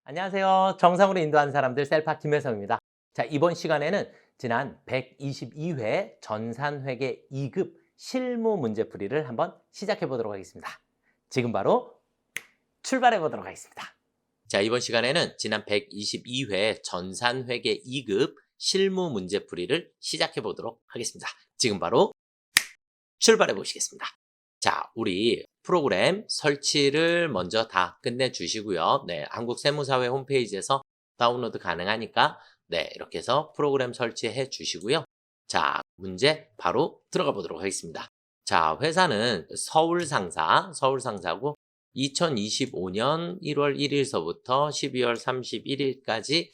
안녕하세요. 정상으로 인도하는 사람들 셀파 김혜성입니다. 자, 이번 시간에는 지난 122회 전산회계 2급 실무 문제풀이를 한번 시작해 보도록 하겠습니다. 지금 바로 출발해 보도록 하겠습니다. 자, 이번 시간에는 지난 122회 전산회계 2급 실무 문제풀이를 시작해 보도록 하겠습니다. 지금 바로 출발해 보시겠습니다. 자, 우리 프로그램 설치를 먼저 다 끝내주시고요. 네, 한국세무사회 홈페이지에서 다운로드 가능하니까 이렇게 해서 프로그램 설치해 주시고요. 자, 문제 바로 들어가 보도록 하겠습니다. 자, 회사는 서울상사고 2025년 1월 1일서부터 12월 31일까지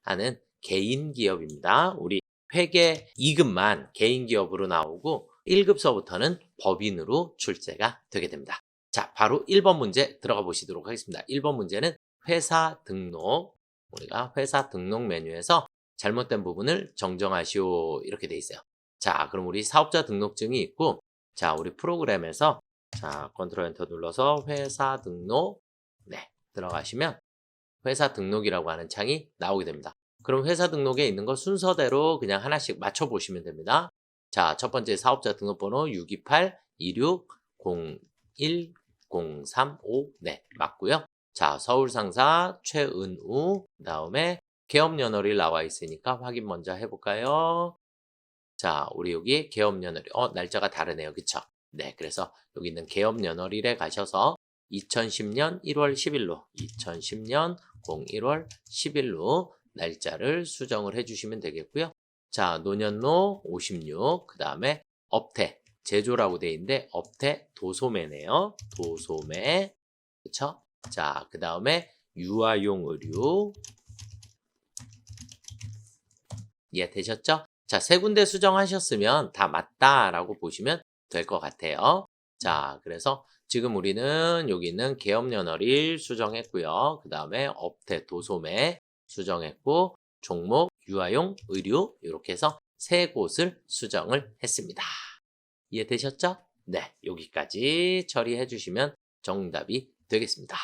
하는 개인 기업입니다. 우리 회계 2급만 개인 기업으로 나오고 1급서부터는 법인으로 출제가 되게 됩니다. 자, 바로 1번 문제 들어가 보시도록 하겠습니다. 1번 문제는 회사 등록, 우리가 회사 등록 메뉴에서 잘못된 부분을 정정하시오 이렇게 돼 있어요. 자, 그럼 우리 사업자 등록증이 있고, 자, 우리 프로그램에서 자, 컨트롤 엔터 눌러서 회사 등록 들어가시면 회사 등록이라고 하는 창이 나오게 됩니다. 그럼 회사 등록에 있는 거 순서대로 그냥 하나씩 맞춰 보시면 됩니다. 자, 첫 번째 사업자 등록번호 628-26-01-035 맞고요. 자, 서울상사 최은우, 그 다음에 개업연월일 나와 있으니까 확인 먼저 해볼까요? 자, 우리 여기 개업연월일, 날짜가 다르네요. 그쵸? 네, 그래서 여기 있는 개업연월일에 가셔서 2010년 1월 10일로 2010년 01월 10일로 날짜를 수정을 해주시면 되겠고요. 자, 노년로 56, 그 다음에 업태, 제조라고 돼 있는데 업태 도소매네요. 도소매, 그쵸? 자, 그 다음에 유아용 의류, 이해되셨죠? 자, 세 군데 수정하셨으면 다 맞다라고 보시면 될 것 같아요. 자, 그래서 지금 우리는 여기 있는 개업연월일 수정했고요. 그 다음에 업태 도소매 수정했고, 종목 유아용 의류 이렇게 해서 세 곳을 수정을 했습니다. 이해되셨죠? 네, 여기까지 처리해 주시면 정답이 되겠습니다.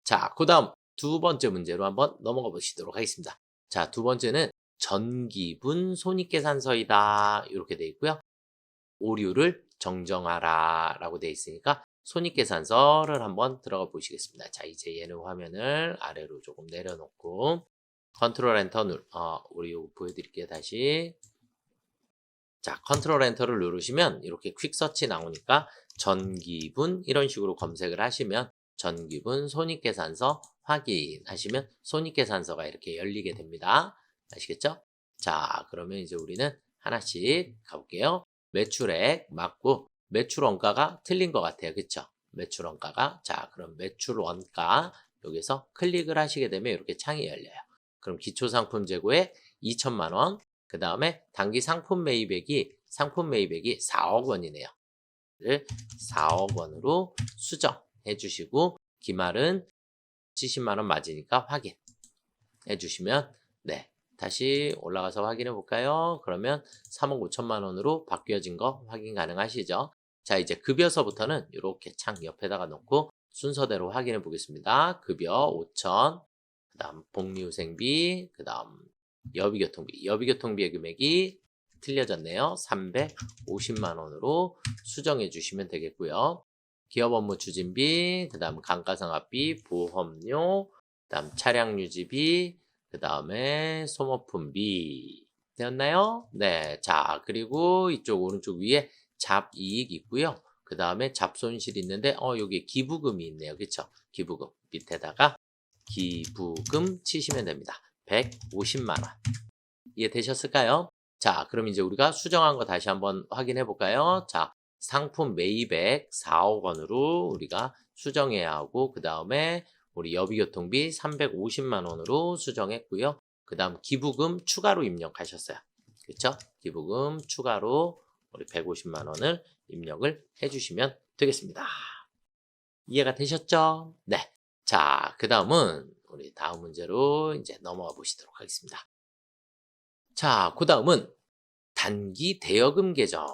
자, 그 다음 두 번째 문제로 한번 넘어가 보시도록 하겠습니다. 자, 두 번째는 전기분 손익계산서이다 이렇게 돼 있고요. 오류를 정정하라 라고 돼 있으니까 손익계산서를 한번 들어가 보시겠습니다. 자, 이제 얘는 화면을 아래로 조금 내려놓고 컨트롤 엔터 우리 요거 보여드릴게요. 다시. 자, 컨트롤 엔터를 누르시면 이렇게 퀵서치 나오니까 전기분 이런 식으로 검색을 하시면 전기분 손익계산서 확인하시면 손익계산서가 이렇게 열리게 됩니다. 아시겠죠? 자, 그러면 이제 우리는 하나씩 가볼게요. 매출액 맞고 매출 원가가 틀린 것 같아요. 그쵸? 매출 원가가. 자, 그럼 매출 원가 여기서 클릭을 하시게 되면 이렇게 창이 열려요. 그럼 기초상품 재고에 2천만 원, 그 다음에 단기 상품 매입액이 4억 원이네요. 4억 원으로 수정해 주시고 기말은 70만 원 맞으니까 확인해 주시면 다시 올라가서 확인해 볼까요? 그러면 3억 5천만 원으로 바뀌어진 거 확인 가능하시죠? 자, 이제 급여서부터는 이렇게 창 옆에다가 놓고 순서대로 확인해 보겠습니다. 급여 5천, 그 다음 복리후생비, 그 다음 여비교통비의 금액이 틀려졌네요. 350만 원으로 수정해 주시면 되겠고요. 기업 업무 추진비, 그 다음 감가상각비, 보험료, 그 다음 차량 유지비, 그 다음에 소모품비 되었나요? 네. 자, 그리고 이쪽 오른쪽 위에 잡이익 있고요. 그 다음에 잡손실 있는데 여기 기부금이 있네요. 그쵸? 기부금 밑에다가 기부금 치시면 됩니다. 150만 원. 이해되셨을까요? 자, 그럼 이제 우리가 수정한 거 다시 한번 확인해 볼까요? 자, 상품 매입액 4억 원으로 우리가 수정해야 하고, 그 다음에 우리 여비교통비 350만 원으로 수정했고요. 그 다음 기부금 추가로 입력하셨어요. 그렇죠? 기부금 추가로 우리 150만 원을 입력을 해주시면 되겠습니다. 이해가 되셨죠? 네. 자, 그 다음은 우리 다음 문제로 이제 넘어가 보시도록 하겠습니다. 자, 그 다음은 단기 대여금 계정.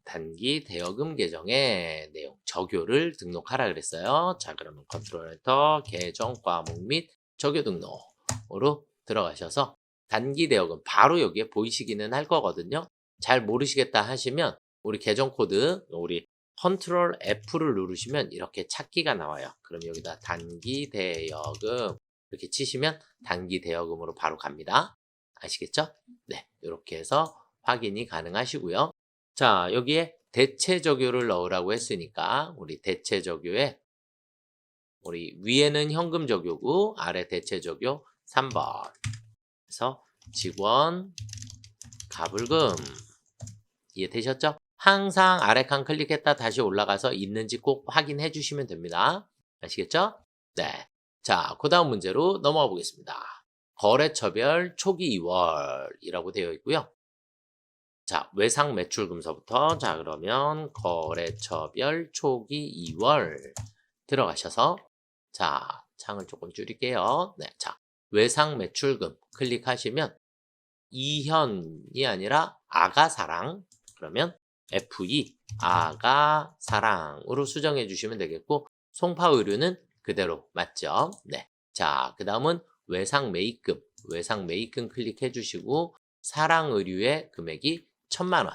단기 대여금 계정의 내용, 적요를 등록하라 그랬어요. 자, 그러면 컨트롤 엔터 계정 과목 및 적요 등록으로 들어가셔서 단기 대여금 바로 여기에 보이시기는 할 거거든요. 잘 모르시겠다 하시면 우리 계정 코드 우리 컨트롤 F를 누르시면 이렇게 찾기가 나와요. 그럼 여기다 단기 대여금 이렇게 치시면 단기 대여금으로 바로 갑니다. 아시겠죠? 네, 이렇게 해서 확인이 가능하시고요. 자, 여기에 대체 적요를 넣으라고 했으니까 우리 대체 적요에 우리 위에는 현금 적요고 아래 대체 적요 3번. 그래서 직원 가불금 이해되셨죠? 항상 아래 칸 클릭했다 다시 올라가서 있는지 꼭 확인해 주시면 됩니다. 아시겠죠? 네. 자, 그 다음 문제로 넘어가 보겠습니다. 거래처별 초기 2월이라고 되어 있고요. 자, 외상 매출금서부터 자, 그러면 거래처별 초기 2월 들어가셔서 자, 창을 조금 줄일게요. 네. 자, 외상 매출금 클릭하시면 이현이 아니라 아가사랑 그러면 FE 아가사랑으로 수정해 주시면 되겠고 송파 의류는 그대로 맞죠? 네. 자, 그 다음은 외상 매입금 클릭해 주시고 사랑 의류의 금액이 1,000만 원.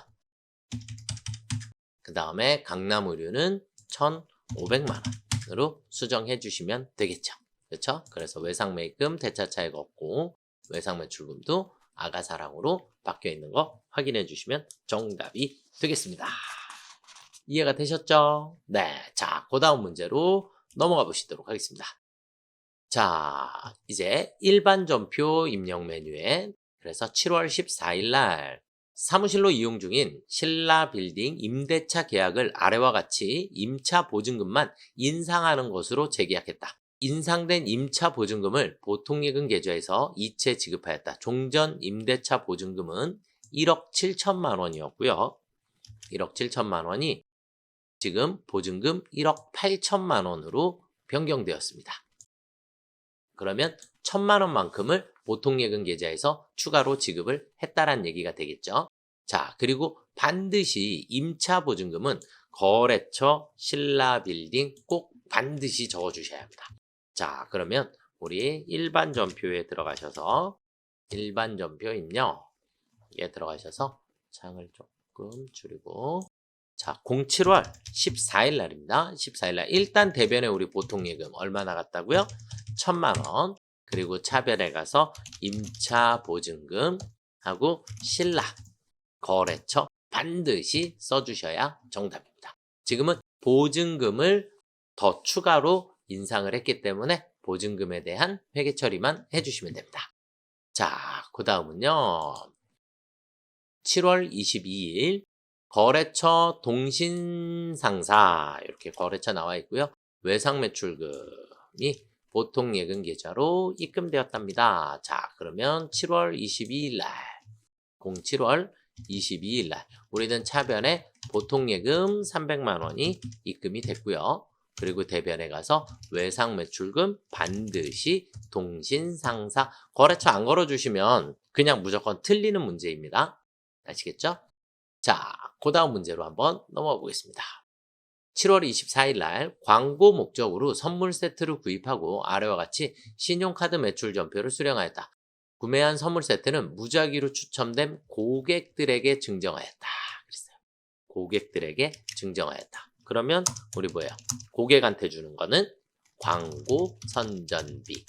그 다음에 강남 의류는 1,500만 원으로 수정해 주시면 되겠죠. 그렇죠? 그래서 외상 매입금 대차 차익 없고 외상 매출금도 아가사랑으로 바뀌어 있는 거 확인해 주시면 정답이 되겠습니다. 이해가 되셨죠? 네. 자, 그 다음 문제로 넘어가 보시도록 하겠습니다. 자, 이제 일반 전표 입력 메뉴에 그래서 7월 14일 날 사무실로 이용 중인 신라 빌딩 임대차 계약을 아래와 같이 임차 보증금만 인상하는 것으로 재계약했다. 인상된 임차 보증금을 보통예금 계좌에서 이체 지급하였다. 종전 임대차 보증금은 1억 7천만 원이었고요. 1억 7천만 원이 지금 보증금 1억 8천만 원으로 변경되었습니다. 그러면 1,000만 원만큼을 보통예금 계좌에서 추가로 지급을 했다란 얘기가 되겠죠. 자, 그리고 반드시 임차 보증금은 거래처 신라빌딩 꼭 반드시 적어주셔야 합니다. 자, 그러면 우리 일반 전표에 들어가셔서 일반 전표 입력에 들어가셔서 창을 조금 줄이고 자, 07월 14일 날입니다. 14일 날 일단 대변에 우리 보통예금 얼마 나갔다고요? 1,000만 원. 그리고 차별에 가서 임차 보증금 하고 신라 거래처 반드시 써주셔야 정답입니다. 지금은 보증금을 더 추가로 인상을 했기 때문에 보증금에 대한 회계 처리만 해주시면 됩니다. 자, 그 다음은요. 7월 22일 거래처 동신상사 이렇게 거래처 나와 있고요. 외상 매출금이 보통예금 계좌로 입금되었답니다. 자, 그러면 7월 22일 날 07월 22일 날 우리는 차변에 보통예금 300만 원이 입금이 됐고요. 그리고 대변에 가서 외상 매출금 반드시 동신상사 거래처 안 걸어주시면 그냥 무조건 틀리는 문제입니다. 아시겠죠? 자, 그 다음 문제로 한번 넘어가 보겠습니다. 7월 24일 날 광고 목적으로 선물 세트를 구입하고 아래와 같이 신용카드 매출 전표를 수령하였다. 구매한 선물 세트는 무작위로 추첨된 고객들에게 증정하였다. 그랬어요. 고객들에게 증정하였다. 그러면 우리 뭐예요? 고객한테 주는 거는 광고 선전비.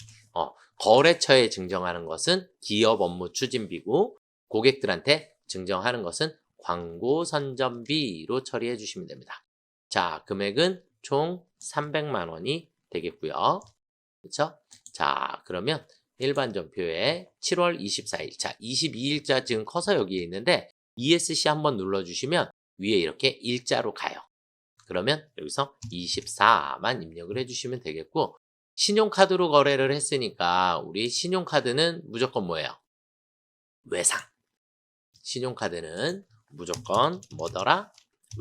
거래처에 증정하는 것은 기업 업무 추진비고 고객들한테 증정하는 것은 광고 선전비로 처리해 주시면 됩니다. 자, 금액은 총 300만 원이 되겠고요. 그렇죠? 자, 그러면 일반 전표에 7월 24일, 자, 22일자 지금 커서 여기에 있는데 ESC 한번 눌러주시면 위에 이렇게 일자로 가요. 그러면 여기서 24만 입력을 해주시면 되겠고 신용카드로 거래를 했으니까 우리 신용카드는 무조건 뭐예요? 외상. 신용카드는 무조건 뭐더라?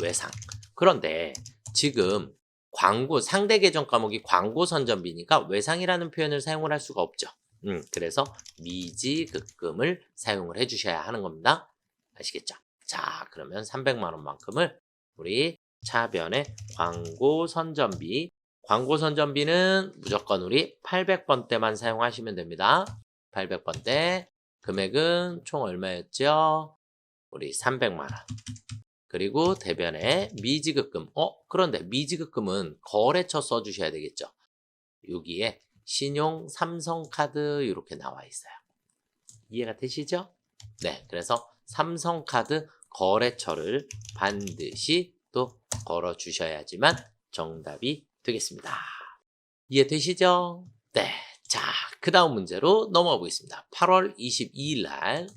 외상. 그런데 지금 광고 상대 계정 과목이 광고 선전비니까 외상이라는 표현을 사용을 할 수가 없죠. 그래서 미지급금을 사용을 해주셔야 하는 겁니다. 아시겠죠? 자, 그러면 300만 원만큼을 우리 차변에 광고 선전비 광고 선전비는 무조건 우리 800번대만 사용하시면 됩니다. 800번대. 금액은 총 얼마였죠? 우리 300만 원. 그리고 대변에 미지급금. 그런데 미지급금은 거래처 써주셔야 되겠죠. 여기에 신용 삼성카드 이렇게 나와 있어요. 이해가 되시죠? 네, 그래서 삼성카드 거래처를 반드시 또 걸어 주셔야지만 정답이 되겠습니다. 이해되시죠? 네. 자, 그 다음 문제로 넘어가 보겠습니다. 8월 22일 날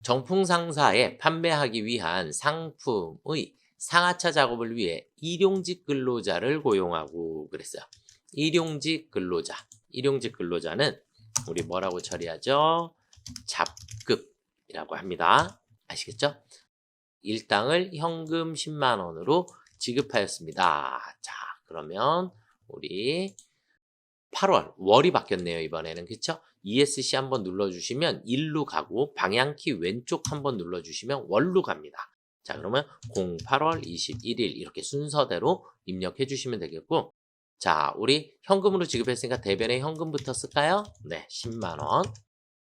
정풍상사에 판매하기 위한 상품의 상하차 작업을 위해 일용직 근로자를 고용하고 그랬어요. 일용직 근로자. 일용직 근로자는 우리 뭐라고 처리하죠? 잡급이라고 합니다. 아시겠죠? 일당을 현금 10만 원으로 지급하였습니다. 자, 그러면 우리 8월 월이 바뀌었네요. 이번에는. 그쵸? ESC 한번 눌러주시면 일로 가고 방향키 왼쪽 한번 눌러주시면 월로 갑니다. 자, 그러면 08월 21일 이렇게 순서대로 입력해 주시면 되겠고, 자, 우리 현금으로 지급했으니까 대변에 현금부터 쓸까요? 네, 10만 원.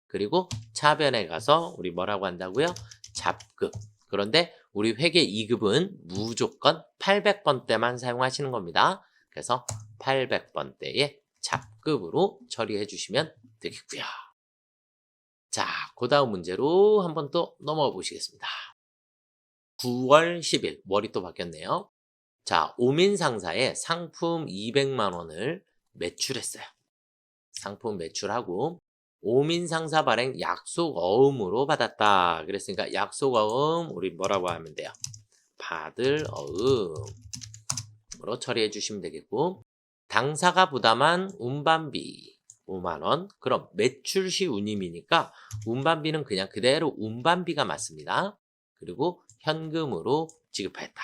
그리고 차변에 가서 우리 뭐라고 한다고요? 잡급. 그런데 우리 회계 2급은 무조건 800번대만 사용하시는 겁니다. 그래서 800번대에 잡급으로 처리해 주시면 되겠고요. 자, 그 다음 문제로 한번 또 넘어가 보시겠습니다. 9월 10일, 월이 또 바뀌었네요. 자, 오민상사에 상품 200만 원을 매출했어요. 상품 매출하고 오민상사 발행 약속 어음으로 받았다. 그랬으니까 약속 어음 우리 뭐라고 하면 돼요? 받을 어음으로 처리해 주시면 되겠고, 당사가 부담한 운반비 5만 원. 그럼 매출 시 운임이니까 운반비는 그냥 그대로 운반비가 맞습니다. 그리고 현금으로 지급했다.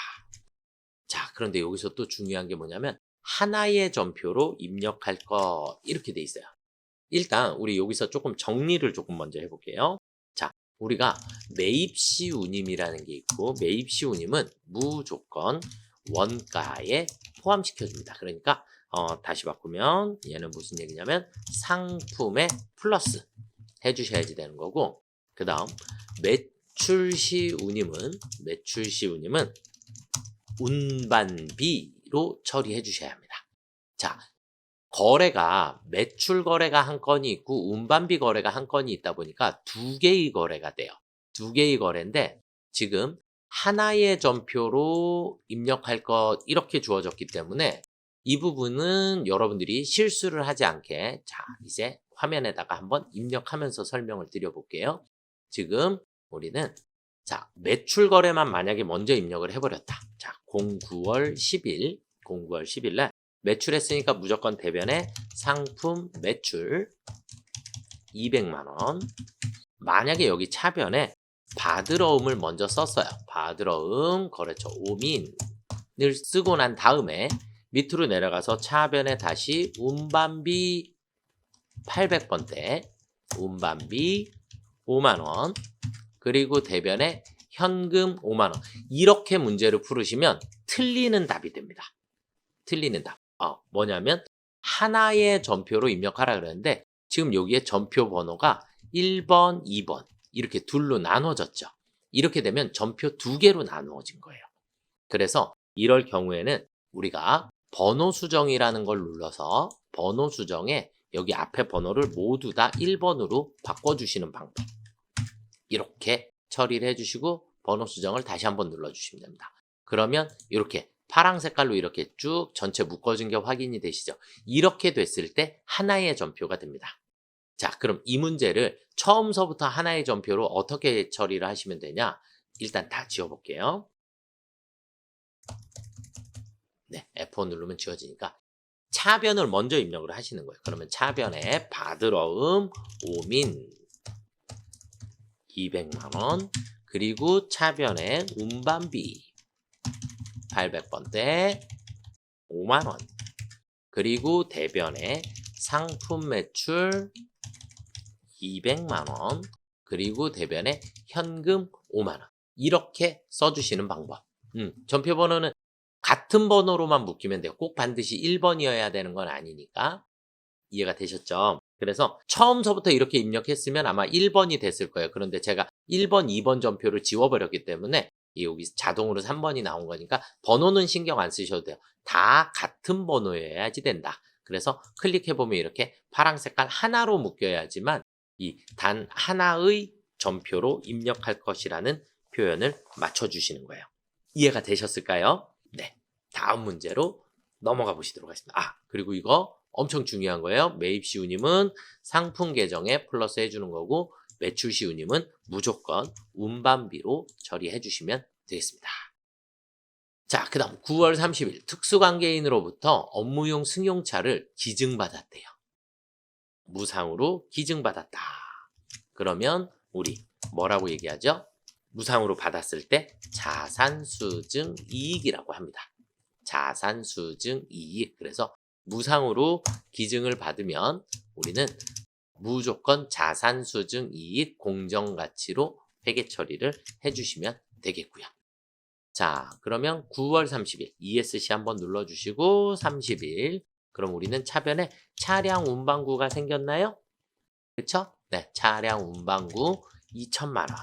자, 그런데 여기서 또 중요한 게 뭐냐면 하나의 전표로 입력할 것 이렇게 돼 있어요. 일단 우리 여기서 조금 정리를 조금 먼저 해볼게요. 자, 우리가 매입시 운임이라는 게 있고, 매입시 운임은 무조건 원가에 포함시켜줍니다. 그러니까 다시 바꾸면 얘는 무슨 얘기냐면 상품에 플러스 해주셔야지 되는 거고, 그 다음 매출시 운임은 운반비로 처리해 주셔야 합니다. 자, 거래가 매출 거래가 한 건이 있고 운반비 거래가 한 건이 있다 보니까 두 개의 거래가 돼요. 두 개의 거래인데 지금 하나의 전표로 입력할 것 이렇게 주어졌기 때문에 이 부분은 여러분들이 실수를 하지 않게, 자, 이제 화면에다가 한번 입력하면서 설명을 드려볼게요. 지금 우리는 자, 매출 거래만 만약에 먼저 입력을 해버렸다. 자, 09월 10일 날 매출했으니까 무조건 대변에 상품 매출 200만 원. 만약에 여기 차변에 받으러음을 먼저 썼어요. 받으러음 거래처 오민을 쓰고 난 다음에 밑으로 내려가서 차변에 다시 운반비 800번대, 운반비 5만 원, 그리고 대변에 현금 5만 원. 이렇게 문제를 풀으시면 틀리는 답이 됩니다. 틀리는 답. 뭐냐면 하나의 전표로 입력하라 그랬는데 지금 여기에 전표 번호가 1번, 2번 이렇게 둘로 나눠졌죠. 이렇게 되면 전표 두 개로 나누어진 거예요. 그래서 이럴 경우에는 우리가 번호 수정이라는 걸 눌러서 번호 수정에 여기 앞에 번호를 모두 다 1번으로 바꿔주시는 방법. 이렇게 처리를 해주시고 번호 수정을 다시 한번 눌러주시면 됩니다. 그러면 이렇게 파란 색깔로 이렇게 쭉 전체 묶어진 게 확인이 되시죠? 이렇게 됐을 때 하나의 전표가 됩니다. 자, 그럼 이 문제를 처음서부터 하나의 전표로 어떻게 처리를 하시면 되냐? 일단 다 지워볼게요. 네, F4 누르면 지워지니까 차변을 먼저 입력을 하시는 거예요. 그러면 차변에 받으러음 오민 200만 원, 그리고 차변에 운반비 800번대 5만 원, 그리고 대변에 상품 매출 200만 원, 그리고 대변에 현금 5만 원. 이렇게 써주시는 방법. 전표 번호는 같은 번호로만 묶이면 돼요. 꼭 반드시 1번이어야 되는 건 아니니까. 이해가 되셨죠? 그래서 처음서부터 이렇게 입력했으면 아마 1번이 됐을 거예요. 그런데 제가 1번, 2번 전표를 지워버렸기 때문에 여기 자동으로 3번이 나온 거니까 번호는 신경 안 쓰셔도 돼요. 다 같은 번호여야지 된다. 그래서 클릭해보면 이렇게 파란 색깔 하나로 묶여야지만 이 단 하나의 전표로 입력할 것이라는 표현을 맞춰주시는 거예요. 이해가 되셨을까요? 네. 다음 문제로 넘어가 보시도록 하겠습니다. 그리고 이거 엄청 중요한 거예요. 매입 시우님은 상품 계정에 플러스 해주는 거고 매출 시우님은 무조건 운반비로 처리해 주시면 되겠습니다. 자, 그 다음 9월 30일 특수관계인으로부터 업무용 승용차를 기증받았대요. 무상으로 기증받았다. 그러면 우리 뭐라고 얘기하죠? 무상으로 받았을 때 자산수증 이익이라고 합니다. 자산수증 이익. 그래서 무상으로 기증을 받으면 우리는 무조건 자산수증 이익 공정가치로 회계 처리를 해주시면 되겠고요. 자, 그러면 9월 30일 ESC 한번 눌러주시고 30일 그럼 우리는 차변에 차량 운반구가 생겼나요? 그쵸? 네, 차량 운반구 2천만 원.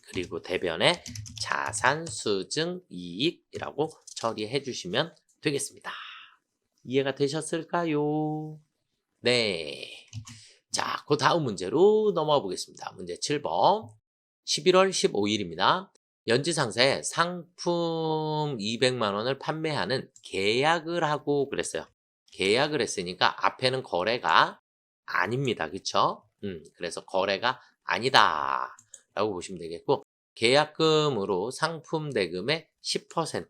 그리고 대변에 자산수증 이익이라고 처리해 주시면 되겠습니다. 이해가 되셨을까요? 네. 자, 그 다음 문제로 넘어가 보겠습니다. 문제 7번. 11월 15일입니다. 연지상사에 상품 200만 원을 판매하는 계약을 하고 그랬어요. 계약을 했으니까 앞에는 거래가 아닙니다. 그쵸? 그래서 거래가 아니다 라고 보시면 되겠고 계약금으로 상품 대금의 10%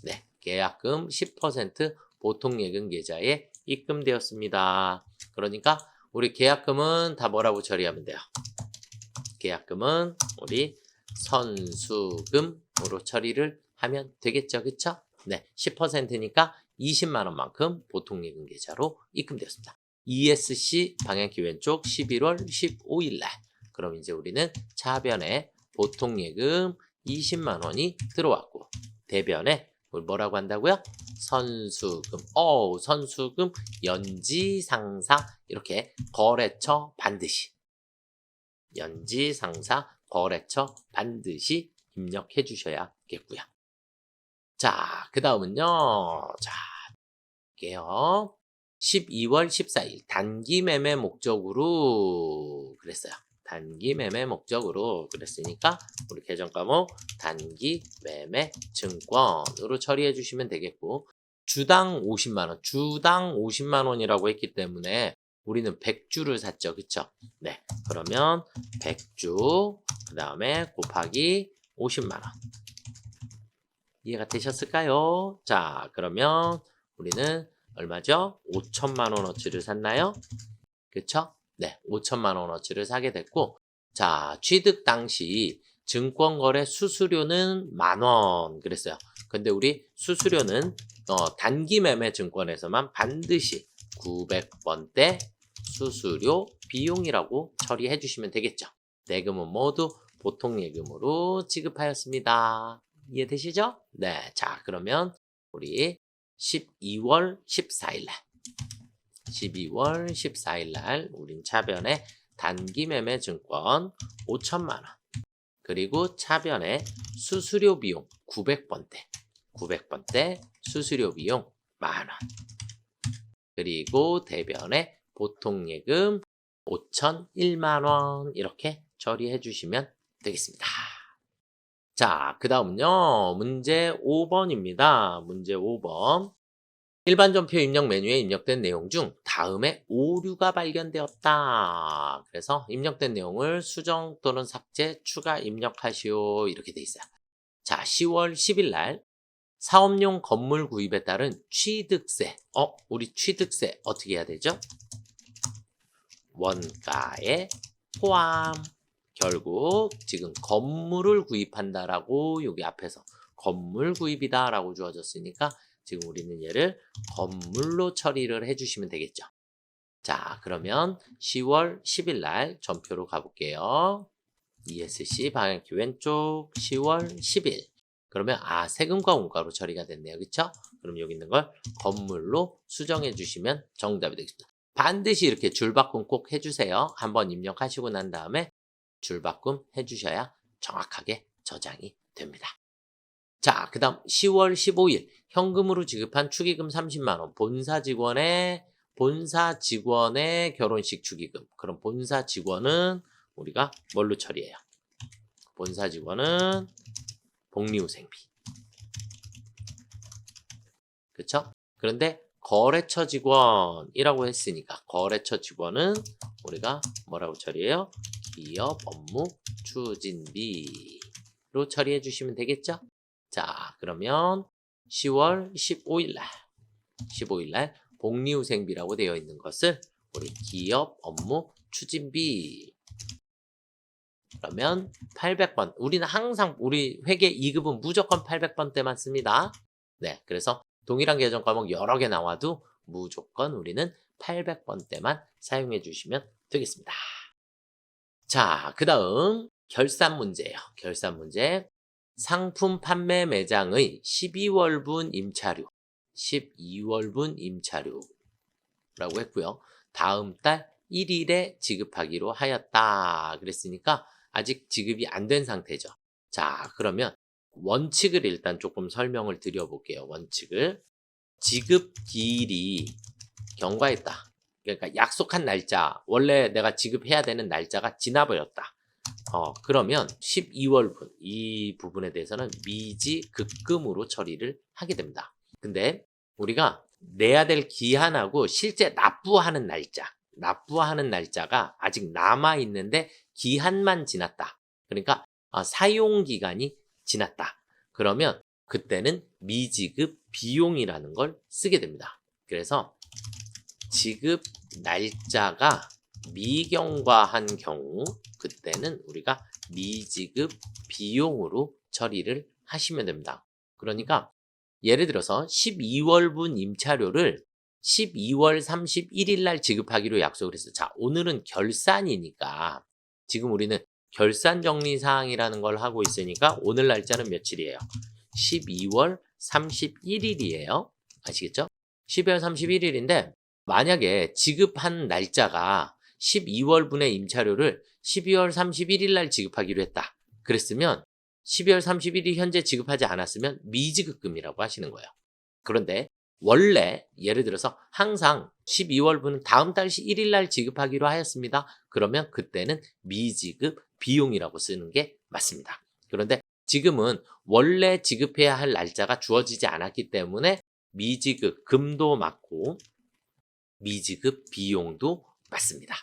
네, 계약금 10% 보통예금 계좌에 입금되었습니다. 그러니까 우리 계약금은 다 뭐라고 처리하면 돼요? 계약금은 우리 선수금으로 처리를 하면 되겠죠. 그쵸? 네, 10%니까 20만 원만큼 보통예금 계좌로 입금되었습니다. ESC 방향키 왼쪽 11월 15일 날 그럼 이제 우리는 차변에 보통예금 20만 원이 들어왔고 대변에 뭐라고 한다고요? 선수금, 선수금 연지상사 이렇게 거래처 반드시 연지상사 거래처 반드시 입력해 주셔야겠고요. 자, 그 다음은요. 자, 볼게요. 12월 14일 단기 매매 목적으로 그랬어요. 단기 매매 목적으로 그랬으니까 우리 계정 과목 단기 매매 증권으로 처리해 주시면 되겠고 주당 50만 원, 주당 50만 원이라고 했기 때문에 우리는 100주를 샀죠. 그쵸? 네. 그러면 100주 그 다음에 곱하기 50만 원. 이해가 되셨을까요? 자, 그러면 우리는 얼마죠? 5천만 원어치를 샀나요? 그쵸? 네, 5천만 원어치를 사게 됐고 자, 취득 당시 증권거래 수수료는 10,000원 그랬어요. 근데 우리 수수료는 단기 매매 증권에서만 반드시 900번대 수수료 비용이라고 처리해 주시면 되겠죠. 대금은 모두 보통예금으로 지급하였습니다. 이해되시죠? 네, 자 그러면 우리 12월 14일 날 12월 14일 날 우린 차변에 단기 매매 증권 5천만 원 그리고 차변에 수수료 비용 900번대 수수료 비용 10,000원 그리고 대변에 보통예금 5,001만 원 이렇게 처리해 주시면 되겠습니다. 자, 그 다음은요. 문제 5번입니다. 문제 5번. 일반 전표 입력 메뉴에 입력된 내용 중 다음에 오류가 발견되었다. 그래서 입력된 내용을 수정 또는 삭제, 추가 입력하시오. 이렇게 돼 있어요. 자, 10월 10일 날 사업용 건물 구입에 따른 취득세. 우리 취득세 어떻게 해야 되죠? 원가에 포함. 결국 지금 건물을 구입한다라고 여기 앞에서 건물 구입이다라고 주어졌으니까 지금 우리는 얘를 건물로 처리를 해주시면 되겠죠. 자, 그러면 10월 10일 날 전표로 가볼게요. ESC 방향키 왼쪽 10월 10일 그러면 세금과 원가로 처리가 됐네요. 그쵸? 그럼 여기 있는 걸 건물로 수정해 주시면 정답이 되겠습니다. 반드시 이렇게 줄바꿈 꼭 해주세요. 한번 입력하시고 난 다음에 줄바꿈 해주셔야 정확하게 저장이 됩니다. 자, 그 다음 10월 15일 현금으로 지급한 축의금 30만 원. 본사 직원의 결혼식 축의금. 그럼 본사 직원은 우리가 뭘로 처리해요? 본사 직원은 복리후생비. 그쵸? 그런데 거래처 직원이라고 했으니까 거래처 직원은 우리가 뭐라고 처리해요? 기업 업무 추진비로 처리해 주시면 되겠죠? 자, 그러면 10월 15일 날 복리후생비라고 되어 있는 것을 우리 기업 업무 추진비. 그러면 800번. 우리는 항상 우리 회계 2급은 무조건 800번대만 씁니다. 네, 그래서 동일한 계정 과목 여러 개 나와도 무조건 우리는 800번대만 사용해 주시면 되겠습니다. 자, 그 다음 결산 문제예요. 결산 문제. 상품 판매 매장의 12월분 임차료, 12월분 임차료라고 했고요. 다음 달 1일에 지급하기로 하였다. 그랬으니까 아직 지급이 안 된 상태죠. 자, 그러면 원칙을 일단 조금 설명을 드려볼게요. 원칙을. 지급기일이 경과했다. 그러니까 약속한 날짜, 원래 내가 지급해야 되는 날짜가 지나버렸다. 그러면 12월분 이 부분에 대해서는 미지급금으로 처리를 하게 됩니다. 근데 우리가 내야 될 기한하고 실제 납부하는 날짜가 아직 남아있는데 기한만 지났다. 그러니까 사용 기간이 지났다. 그러면 그때는 미지급 비용이라는 걸 쓰게 됩니다. 그래서 지급 날짜가 미경과한 경우 그때는 우리가 미지급 비용으로 처리를 하시면 됩니다. 그러니까 예를 들어서 12월분 임차료를 12월 31일 날 지급하기로 약속을 했어요. 자, 오늘은 결산이니까 지금 우리는 결산정리사항이라는 걸 하고 있으니까 오늘 날짜는 며칠이에요? 12월 31일이에요. 아시겠죠? 12월 31일인데 만약에 지급한 날짜가 12월분의 임차료를 12월 31일 날 지급하기로 했다. 그랬으면 12월 31일 현재 지급하지 않았으면 미지급금이라고 하시는 거예요. 그런데 원래 예를 들어서 항상 12월분은 다음 달 1일 날 지급하기로 하였습니다. 그러면 그때는 미지급 비용이라고 쓰는 게 맞습니다. 그런데 지금은 원래 지급해야 할 날짜가 주어지지 않았기 때문에 미지급 금도 맞고 미지급 비용도 맞습니다.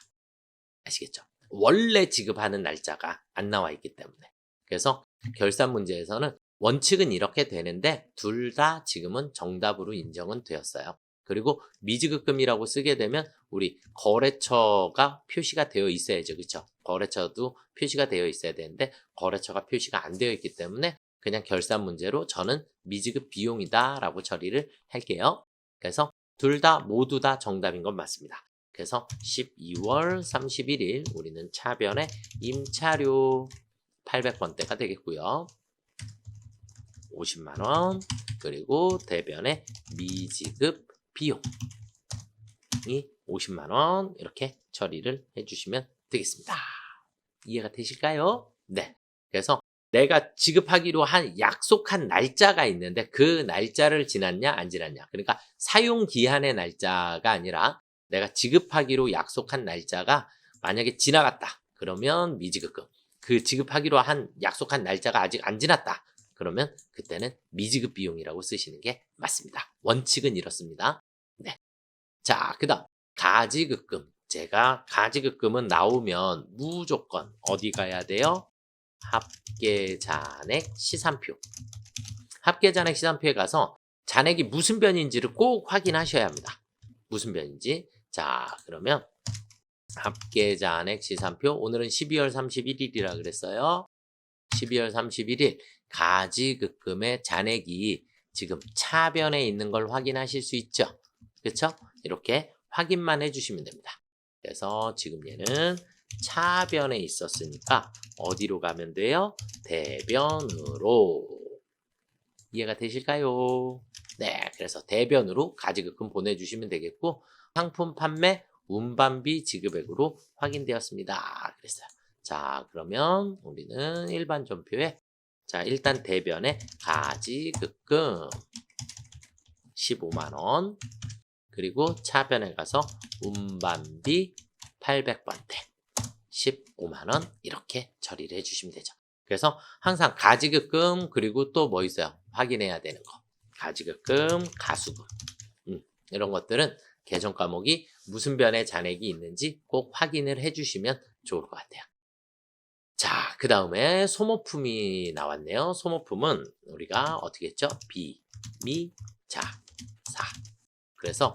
아시겠죠? 원래 지급하는 날짜가 안 나와 있기 때문에. 그래서 결산 문제에서는 원칙은 이렇게 되는데 둘 다 지금은 정답으로 인정은 되었어요. 그리고 미지급금이라고 쓰게 되면 우리 거래처가 표시가 되어 있어야죠. 그렇죠? 거래처도 표시가 되어 있어야 되는데 거래처가 표시가 안 되어 있기 때문에 그냥 결산 문제로 저는 미지급 비용이다 라고 처리를 할게요. 그래서 둘 다 모두 다 정답인 건 맞습니다. 그래서 12월 31일 우리는 차변의 임차료 800번대가 되겠고요. 50만원 그리고 대변의 미지급 비용이 50만원 이렇게 처리를 해주시면 되겠습니다. 이해가 되실까요? 네. 그래서 내가 지급하기로 약속한 날짜가 있는데 그 날짜를 지났냐 안 지났냐. 그러니까 사용 기한의 날짜가 아니라 내가 지급하기로 약속한 날짜가 만약에 지나갔다. 그러면 미지급금. 그 지급하기로 약속한 날짜가 아직 안 지났다. 그러면 그때는 미지급 비용이라고 쓰시는 게 맞습니다. 원칙은 이렇습니다. 네. 자, 그 다음 가지급금. 제가 가지급금은 나오면 무조건 어디 가야 돼요? 합계잔액 시산표. 합계잔액 시산표에 가서 잔액이 무슨 변인지를 꼭 확인하셔야 합니다. 무슨 변인지. 자, 그러면 합계잔액 시산표. 오늘은 12월 31일이라 그랬어요. 12월 31일 가지급금의 잔액이 지금 차변에 있는 걸 확인하실 수 있죠. 그렇죠? 이렇게 확인만 해주시면 됩니다. 그래서 지금 얘는 차변에 있었으니까 어디로 가면 돼요? 대변으로. 이해가 되실까요? 네, 그래서 대변으로 가지급금 보내주시면 되겠고 상품 판매 운반비 지급액으로 확인되었습니다. 그랬어요. 자, 그러면 우리는 일반 전표에 자, 일단 대변에 가지급금 15만 원 그리고 차변에 가서 운반비 800번대 15만 원 이렇게 처리를 해주시면 되죠. 그래서 항상 가지급금 그리고 또 뭐 있어요? 확인해야 되는 거. 가지급금, 가수금 이런 것들은 계정 과목이 무슨 변의 잔액이 있는지 꼭 확인을 해주시면 좋을 것 같아요. 자, 그 다음에 소모품이 나왔네요. 소모품은 우리가 어떻게 했죠? 비, 미, 자, 사. 그래서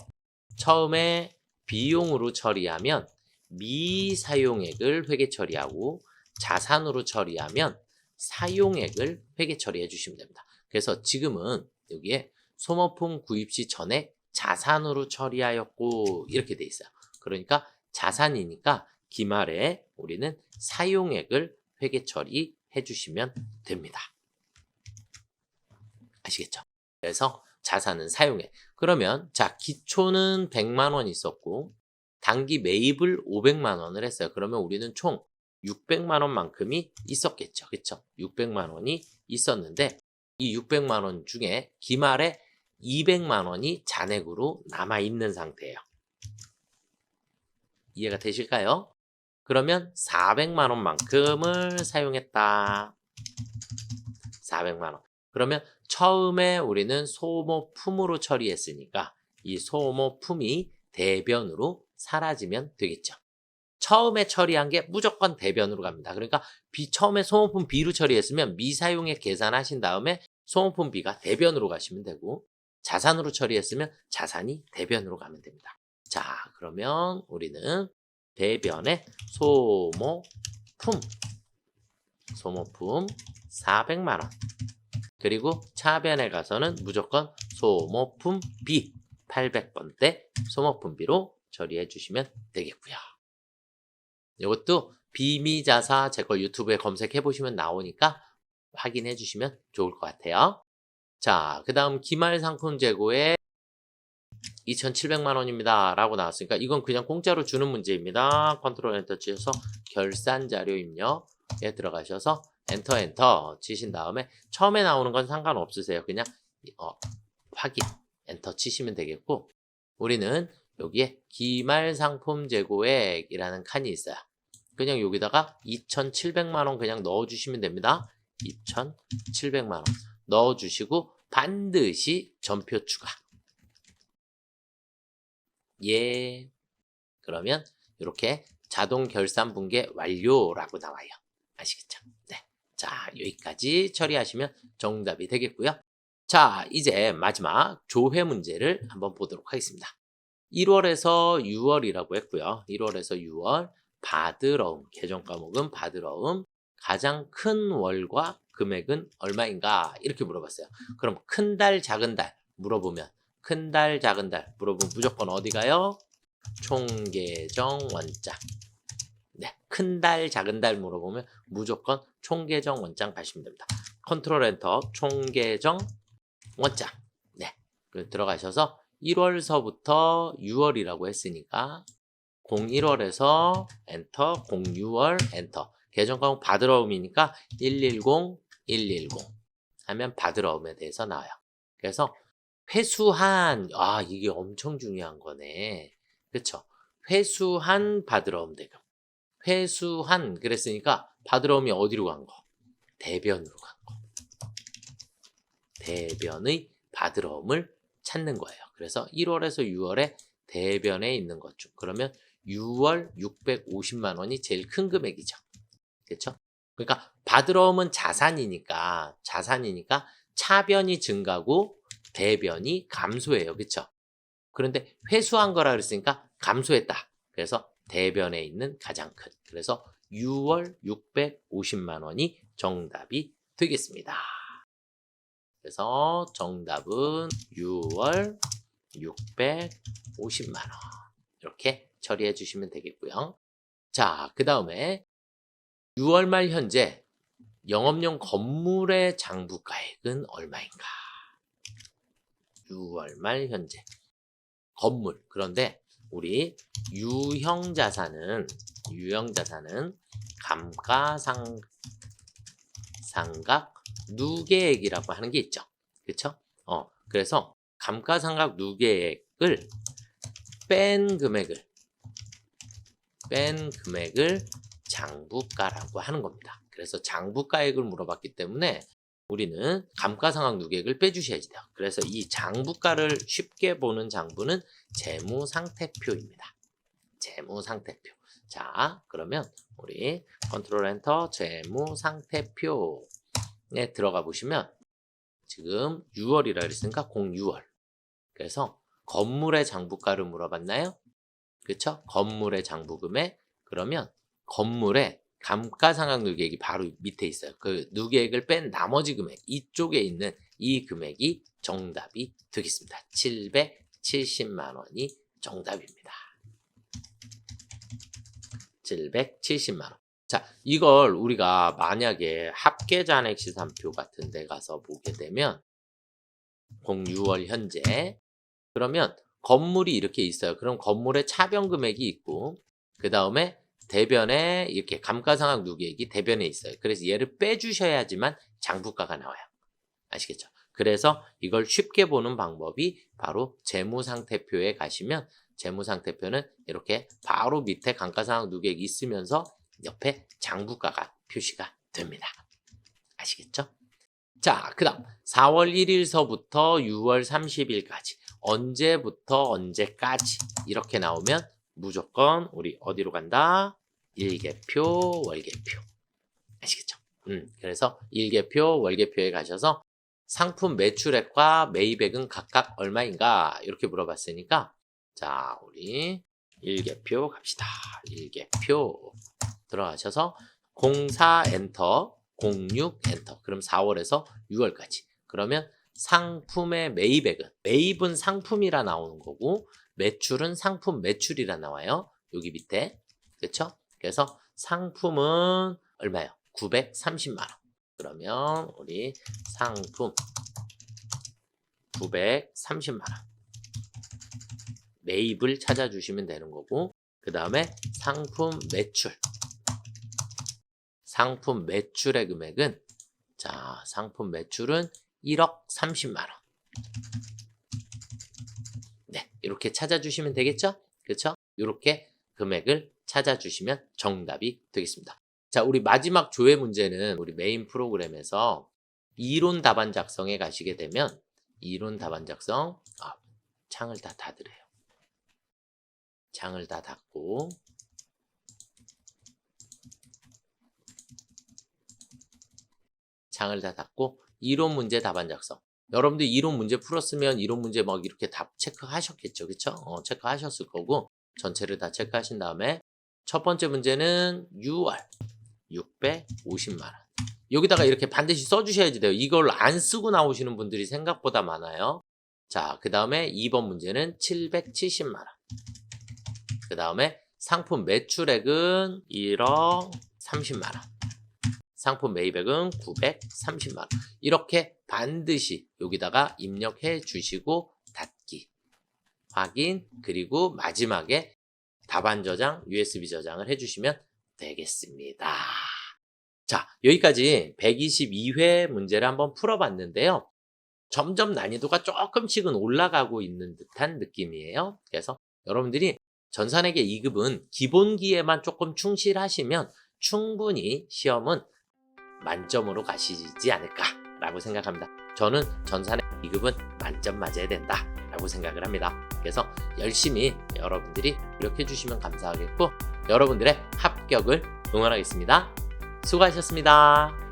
처음에 비용으로 처리하면 미사용액을 회계 처리하고 자산으로 처리하면 사용액을 회계 처리해 주시면 됩니다. 그래서 지금은 여기에 소모품 구입 시 전액 자산으로 처리하였고 이렇게 돼 있어요. 그러니까 자산이니까 기말에 우리는 사용액을 회계 처리해 주시면 됩니다. 아시겠죠? 그래서 자산은 사용액. 그러면 자 기초는 100만 원 있었고 단기 매입을 500만 원을 했어요. 그러면 우리는 총 600만 원만큼이 있었겠죠. 그렇죠? 600만 원이 있었는데 이 600만 원 중에 기말에 200만 원이 잔액으로 남아 있는 상태예요. 이해가 되실까요? 그러면 400만 원만큼을 사용했다. 400만 원. 그러면 처음에 우리는 소모품으로 처리했으니까 이 소모품이 대변으로 사라지면 되겠죠. 처음에 처리한 게 무조건 대변으로 갑니다. 그러니까 처음에 소모품 B로 처리했으면 미사용액 계산하신 다음에 소모품 B가 대변으로 가시면 되고 자산으로 처리했으면 자산이 대변으로 가면 됩니다. 자, 그러면 우리는 대변에 소모품 400만 원 그리고 차변에 가서는 무조건 소모품 B 800번대 소모품 B로 처리해 주시면 되겠고요. 이것도 비미자사 제 걸 유튜브에 검색해 보시면 나오니까 확인해 주시면 좋을 것 같아요. 자, 그 다음 기말 상품 재고에 2,700만 원입니다 라고 나왔으니까 이건 그냥 공짜로 주는 문제입니다. 컨트롤 엔터 치셔서 결산 자료 입력에 들어가셔서 엔터 치신 다음에 처음에 나오는 건 상관없으세요. 그냥 확인 엔터 치시면 되겠고 우리는 여기에 기말 상품 재고액이라는 칸이 있어요. 그냥 여기다가 2,700만 원 그냥 넣어주시면 됩니다. 2,700만 원 넣어주시고 반드시 전표 추가. 예. 그러면 이렇게 자동 결산 분계 완료라고 나와요. 아시겠죠? 네. 자, 여기까지 처리하시면 정답이 되겠고요. 자, 이제 마지막 조회 문제를 한번 보도록 하겠습니다. 1월에서 6월이라고 했고요. 1월에서 6월 받으러움, 계정 과목은 받으러움, 가장 큰 월과 금액은 얼마인가 이렇게 물어봤어요. 그럼 큰 달, 작은 달 물어보면 큰 달, 작은 달 물어보면 무조건 어디 가요? 총계정 원장. 네, 큰 달, 작은 달 물어보면 무조건 총계정 원장 가시면 됩니다. 컨트롤 엔터 총계정 원장. 네, 들어가셔서 1월서부터 6월이라고 했으니까 01월에서 엔터, 06월 엔터. 계정 과목 받으러움이니까 110 하면 받으러움에 대해서 나와요. 그래서 회수한 이게 엄청 중요한 거네. 그쵸? 회수한 받으러움 대금. 회수한 그랬으니까 받으러움이 어디로 간 거? 대변으로 간 거. 대변의 받으러움을 찾는 거예요. 그래서 1월에서 6월에 대변에 있는 것 중. 그러면 6월 650만 원이 제일 큰 금액이죠. 그렇죠? 그러니까 받으러움은 자산이니까 차변이 증가고 대변이 감소해요. 그렇죠? 그런데 회수한 거라 그랬으니까 감소했다. 그래서 대변에 있는 가장 큰. 그래서 6월 650만 원이 정답이 되겠습니다. 그래서 정답은 6월 650만 원. 이렇게 처리해 주시면 되겠고요. 자, 그 다음에 6월 말 현재 영업용 건물의 장부가액은 얼마인가? 6월 말 현재. 건물. 그런데 우리 유형자산은 감가상각 누계액이라고 하는 게 있죠. 그쵸? 그래서 감가상각 누계액을 뺀 금액을 장부가라고 하는 겁니다. 그래서 장부가액을 물어봤기 때문에 우리는 감가상각 누계액을 빼주셔야지 돼요. 그래서 이 장부가를 쉽게 보는 장부는 재무상태표입니다. 재무상태표. 자, 그러면 우리 컨트롤 엔터 재무상태표에 들어가 보시면 지금 6월이라 그랬으니까 06월. 그래서 건물의 장부가를 물어봤나요? 그렇죠? 건물의 장부금액. 그러면 건물의 감가상각 누계액이 바로 밑에 있어요. 그 누계액을 뺀 나머지 금액, 이쪽에 있는 이 금액이 정답이 되겠습니다. 770만 원이 정답입니다. 770만 원. 자, 이걸 우리가 만약에 합계잔액시산표 같은 데 가서 보게 되면 06월 현재 그러면 건물이 이렇게 있어요. 그럼 건물의 차변 금액이 있고 그 다음에 대변에 이렇게 감가상각 누계액이 대변에 있어요. 그래서 얘를 빼주셔야지만 장부가가 나와요. 아시겠죠? 그래서 이걸 쉽게 보는 방법이 바로 재무상태표에 가시면 재무상태표는 이렇게 바로 밑에 감가상각 누계액이 있으면서 옆에 장부가가 표시가 됩니다. 아시겠죠? 자, 그 다음 4월 1일서부터 6월 30일까지 언제부터 언제까지 이렇게 나오면 무조건 우리 어디로 간다? 일개표, 월개표. 아시겠죠? 그래서 일개표, 월개표에 가셔서 상품 매출액과 매입액은 각각 얼마인가? 이렇게 물어봤으니까 자, 우리 일개표 갑시다. 일개표 들어가셔서 04 엔터, 06 엔터. 그럼 4월에서 6월까지. 그러면 상품의 매입액은 매입은 상품이라 나오는 거고 매출은 상품 매출이라 나와요. 여기 밑에. 그렇죠? 그래서 상품은 얼마예요? 930만 원. 그러면 우리 상품 930만 원. 매입을 찾아주시면 되는 거고 그 다음에 상품 매출. 상품 매출의 금액은 자, 상품 매출은 1억 30만 원. 네, 이렇게 찾아주시면 되겠죠? 그렇죠? 이렇게 금액을 찾아주시면 정답이 되겠습니다. 자, 우리 마지막 조회 문제는 우리 메인 프로그램에서 이론 답안 작성에 가시게 되면 이론 답안 작성 창을 다 닫으래요. 창을 다 닫고 창을 다 닫고 이론 문제 답안 작성. 여러분들 이론 문제 풀었으면 이론 문제 막 이렇게 답 체크하셨겠죠. 그쵸? 체크하셨을 거고 전체를 다 체크하신 다음에 첫 번째 문제는 6월 650만 원. 여기다가 이렇게 반드시 써주셔야지 돼요. 이걸 안 쓰고 나오시는 분들이 생각보다 많아요. 자, 그 다음에 2번 문제는 770만 원. 그 다음에 상품 매출액은 1억 30만 원. 상품 매입액은 930만 원. 이렇게 반드시 여기다가 입력해 주시고 닫기, 확인, 그리고 마지막에 답안 저장, USB 저장을 해주시면 되겠습니다. 자, 여기까지 122회 문제를 한번 풀어봤는데요. 점점 난이도가 조금씩은 올라가고 있는 듯한 느낌이에요. 그래서 여러분들이 전산회계 2급은 기본기에만 조금 충실하시면 충분히 시험은 만점으로 가시지 않을까라고 생각합니다. 저는 전산회계 2급은 만점 맞아야 된다라고 생각을 합니다. 그래서 열심히 여러분들이 노력해 주시면 감사하겠고 여러분들의 합격을 응원하겠습니다. 수고하셨습니다.